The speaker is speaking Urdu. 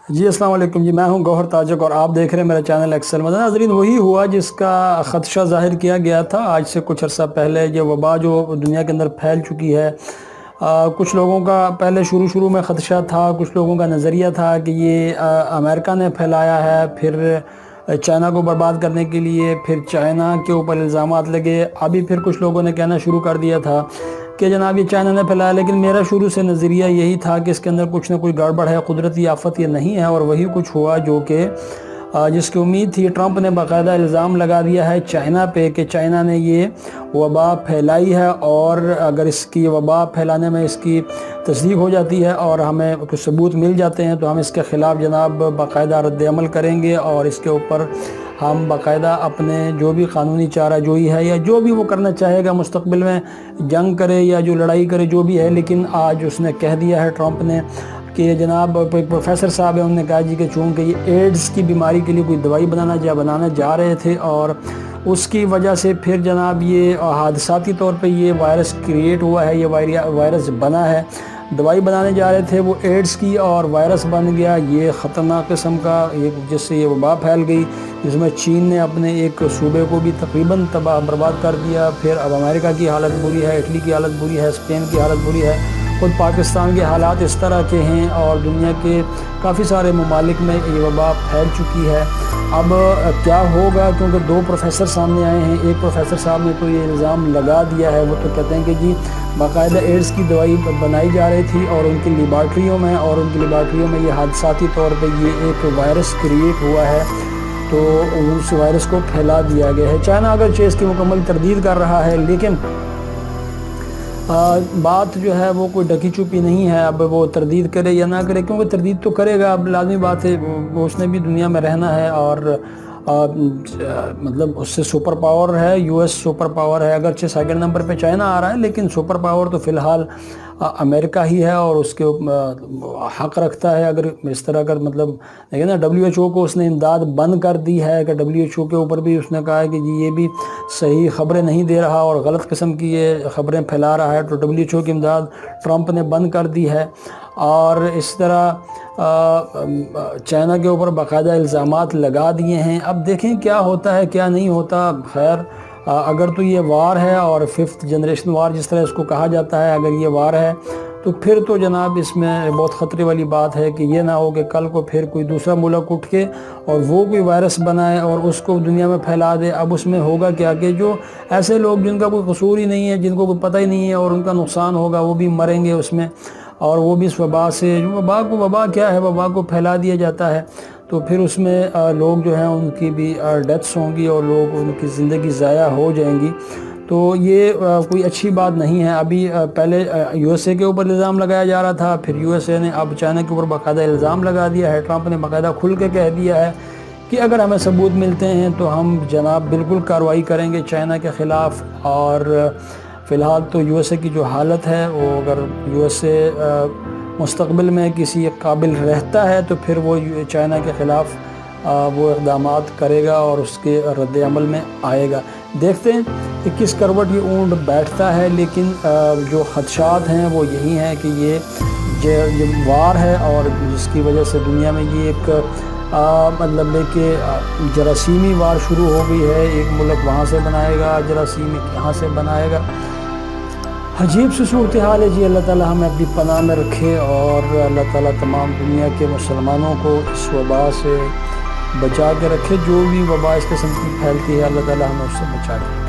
جی السلام علیکم جی، میں ہوں گوہر تاجک اور آپ دیکھ رہے ہیں میرا چینل ایکسل مدد ناظرین۔ وہی ہوا جس کا خدشہ ظاہر کیا گیا تھا آج سے کچھ عرصہ پہلے۔ یہ وبا جو دنیا کے اندر پھیل چکی ہے، کچھ لوگوں کا پہلے شروع میں خدشہ تھا، کچھ لوگوں کا نظریہ تھا کہ یہ امریکہ نے پھیلایا ہے، پھر چائنا کو برباد کرنے کے لیے پھر چائنا کے اوپر الزامات لگے۔ ابھی پھر کچھ لوگوں نے کہنا شروع کر دیا تھا کہ جناب یہ چائنا نے پھیلایا، لیکن میرا شروع سے نظریہ یہی تھا کہ اس کے اندر کچھ نہ کوئی گڑبڑ ہے، قدرتی آفت یہ نہیں ہے۔ اور وہی کچھ ہوا جو کہ جس کی امید تھی۔ ٹرمپ نے باقاعدہ الزام لگا دیا ہے چائنا پہ کہ چائنا نے یہ وبا پھیلائی ہے، اور اگر اس کی وبا پھیلانے میں اس کی تصدیق ہو جاتی ہے اور ہمیں کچھ ثبوت مل جاتے ہیں تو ہم اس کے خلاف جناب باقاعدہ رد عمل کریں گے، اور اس کے اوپر ہم باقاعدہ اپنے جو بھی قانونی چارہ جوئی ہے یا جو بھی وہ کرنا چاہے گا مستقبل میں، جنگ کرے یا جو لڑائی کرے جو بھی ہے۔ لیکن آج اس نے کہہ دیا ہے ٹرمپ نے کہ جناب ایک پروفیسر صاحب ہیں، انہوں نے کہا جی کہ چونکہ یہ ایڈز کی بیماری کے لیے کوئی دوائی بنانا جا رہے تھے، اور اس کی وجہ سے پھر جناب یہ حادثاتی طور پہ یہ وائرس کریٹ ہوا ہے، یہ وائرس بنا ہے۔ دوائی بنانے جا رہے تھے وہ ایڈز کی، اور وائرس بن گیا یہ خطرناک قسم کا، جس سے یہ وبا پھیل گئی، جس میں چین نے اپنے ایک صوبے کو بھی تقریباً تباہ برباد کر دیا۔ پھر اب امریکہ کی حالت بری ہے، اٹلی کی حالت بری ہے، اسپین کی حالت بری ہے، خود پاکستان کے حالات اس طرح کے ہیں، اور دنیا کے کافی سارے ممالک میں یہ وبا پھیل چکی ہے۔ اب کیا ہوگا، کیونکہ دو پروفیسر سامنے آئے ہیں۔ ایک پروفیسر صاحب نے تو یہ الزام لگا دیا ہے، وہ تو کہتے ہیں کہ جی باقاعدہ ایڈز کی دوائی بنائی جا رہی تھی اور ان کی لیبارٹریوں میں یہ حادثاتی طور پہ یہ ایک وائرس کریٹ ہوا ہے، تو اس وائرس کو پھیلا دیا گیا ہے۔ چائنا اگرچہ اس کی مکمل تردید کر رہا ہے، لیکن بات جو ہے وہ کوئی ڈکی چھپی نہیں ہے۔ اب وہ تردید کرے یا نہ کرے، کیونکہ تردید تو کرے گا، اب لازمی بات ہے، اس نے بھی دنیا میں رہنا ہے، اور مطلب اس سے سپر پاور ہے، یو ایس سپر پاور ہے۔ اگرچہ سیکنڈ نمبر پہ چائنا آ رہا ہے، لیکن سپر پاور تو فی الحال امریکہ ہی ہے، اور اس کے حق رکھتا ہے۔ اگر اس طرح کا مطلب دیکھیں نا، WHO کو اس نے امداد بند کر دی ہے، کہ WHO کے اوپر بھی اس نے کہا ہے کہ جی یہ بھی صحیح خبریں نہیں دے رہا اور غلط قسم کی یہ خبریں پھیلا رہا ہے، تو WHO کی امداد ٹرمپ نے بند کر دی ہے۔ اور اس طرح چائنا کے اوپر باقاعدہ الزامات لگا دیے ہیں۔ اب دیکھیں کیا ہوتا ہے کیا نہیں ہوتا۔ خیر، اگر تو یہ وار ہے، اور 5th جنریشن وار جس طرح اس کو کہا جاتا ہے، اگر یہ وار ہے تو پھر تو جناب اس میں بہت خطرے والی بات ہے کہ یہ نہ ہو کہ کل کو پھر کوئی دوسرا ملک اٹھ کے اور وہ کوئی وائرس بنائے اور اس کو دنیا میں پھیلا دے۔ اب اس میں ہوگا کیا کہ جو ایسے لوگ جن کا کوئی قصور ہی نہیں ہے، جن کو کوئی پتہ ہی نہیں ہے، اور ان کا نقصان ہوگا، وہ بھی مریں گے اس میں، اور وہ بھی اس وبا سے، وبا کیا ہے، وبا کو پھیلا دیا جاتا ہے، تو پھر اس میں لوگ جو ہیں ان کی بھی ڈیتھس ہوں گی، اور لوگ ان کی زندگی ضائع ہو جائیں گی۔ تو یہ کوئی اچھی بات نہیں ہے۔ ابھی پہلے USA کے اوپر الزام لگایا جا رہا تھا، پھر USA نے اب چائنا کے اوپر باقاعدہ الزام لگا دیا ہے۔ ٹرمپ نے باقاعدہ کھل کے کہہ دیا ہے کہ اگر ہمیں ثبوت ملتے ہیں تو ہم جناب بالکل کارروائی کریں گے چائنا کے خلاف۔ اور فی الحال تو USA کی جو حالت ہے، وہ اگر USA مستقبل میں کسی قابل رہتا ہے تو پھر وہ چائنا کے خلاف وہ اقدامات کرے گا اور اس کے رد عمل میں آئے گا۔ دیکھتے ہیں کہ کس کروٹ یہ اونٹ بیٹھتا ہے، لیکن جو خدشات ہیں وہ یہی ہیں کہ یہ وار ہے، اور جس کی وجہ سے دنیا میں یہ ایک مطلب ہے کہ جراثیمی وار شروع ہو گئی ہے۔ ایک ملک وہاں سے بنائے گا جراثیم، یہاں سے بنائے گا۔ عجیب سی صورتحال ہے جی۔ اللہ تعالیٰ ہمیں اپنی پناہ میں رکھے، اور اللہ تعالیٰ تمام دنیا کے مسلمانوں کو اس وبا سے بچا کے رکھے۔ جو بھی وبا اس قسم کی پھیلتی ہے، اللہ تعالیٰ ہمیں اس سے بچا کے رکھے۔